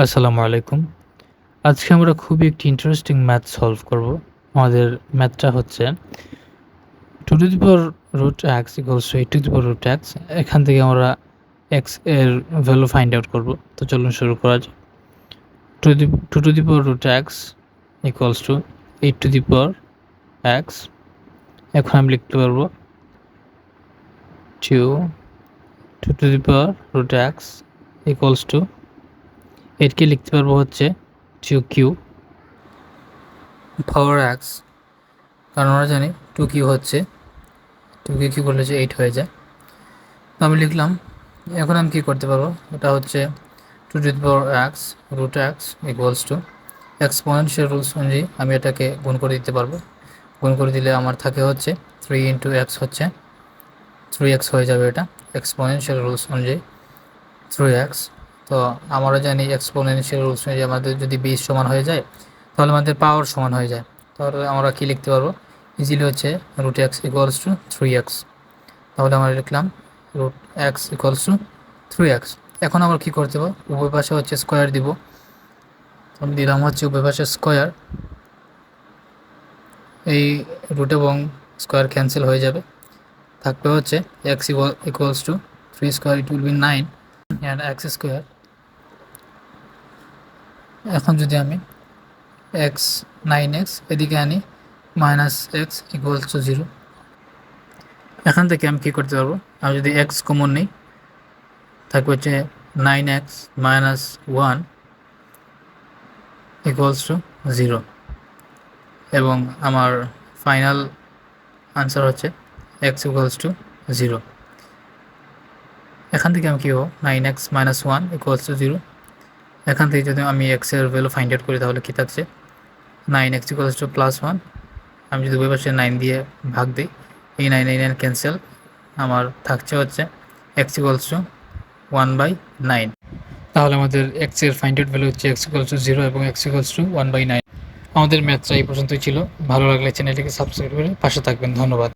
আসসালামু আলাইকুম। আজকে আমরা খুবই একটি ইন্টারেস্টিং ম্যাথ সলভ করব। আমাদের ম্যাথটা হচ্ছে 2 to the power root x equals to 8 to the power root x। এখান থেকে আমরা x এর ভ্যালু ফাইন্ড আউট করব। তো চলুন শুরু করা যাক। 2 to the power root x equals to 8 to the power x। এখন আমি লিখতে পারবো 2 to the power root x equals to 8 কে লিখতে পারবো হচ্ছে 2q পাওয়ার x, কারণ আমরা জানি 2q হচ্ছে 2q কি করলে যে 8 হয়ে যায়। তো আমি লিখলাম। এখন আমি কী করতে পারবো, এটা হচ্ছে 2 to the power x root x equals to exponential rules অনুযায়ী আমি এটাকে গুণ করে দিতে পারবো। গুণ করে দিলে আমার থাকে হচ্ছে 3 ইন্টু এক্স হচ্ছে 3x হয়ে যাবে। এটা এক্সপোনেনশিয়াল রুলস অনুযায়ী 3x। তো আমরা জানি এক্সপোনেনশিয়াল রুলস অনুযায়ী আমাদের যদি বেস সমান হয়ে যায় তাহলে আমাদের পাওয়ার সমান হয়ে যায়। তাহলে আমরা কি লিখতে পারবো, ইজিলি হচ্ছে root x equals two 3x। তাহলে আমরা লিখলাম root x equals two 3x। এখন আমরা কী করতে পারবো, উভয় পাশে হচ্ছে স্কোয়ার দিব। আমি দিলাম হচ্ছে উভয় পাশে স্কোয়ার, এই রুট এবং স্কোয়ার ক্যান্সেল হয়ে যাবে, থাকবে হচ্ছে x equals two 3 square, it will be 9 and x square. এখন যদি আমি এক্স 9x এদিকে আনি মাইনাস এক্স ইকুয়ালস টু 0। এখান থেকে আমি কী করতে পারবো, আমি যদি এক্স কমন নিই থাকবে হচ্ছে 9x মাইনাস 1 ইকুয়ালস টু 0, এবং আমার ফাইনাল আনসার হচ্ছে x ইকুয়ালস টু 0। এখান থেকে আমি কী হবো, 9x মাইনাস 1 ইকুয়ালস টু 0। এখান থেকে যদি আমি এক্সের ভ্যালু ফাইন্ড আউট করি তাহলে কী থাকছে, 9x ইকুয়ালস টু প্লাস 1। আমি যদি উভয় পাশে 9 দিয়ে ভাগ দিই, এই 9 ক্যান্সেল, আমার থাকছে হচ্ছে x ইকুয়ালস টু 1/9। তাহলে আমাদের x এর ফাইন্ড আউট ভ্যালু হচ্ছে x ইকুয়ালস টু 0 এবং x ইকুয়ালস টু 1/9। আমাদের ম্যাথটা এই পর্যন্তই ছিল। ভালো লাগলে চ্যানেলটিকে সাবস্ক্রাইব করে পাশে থাকবেন। ধন্যবাদ।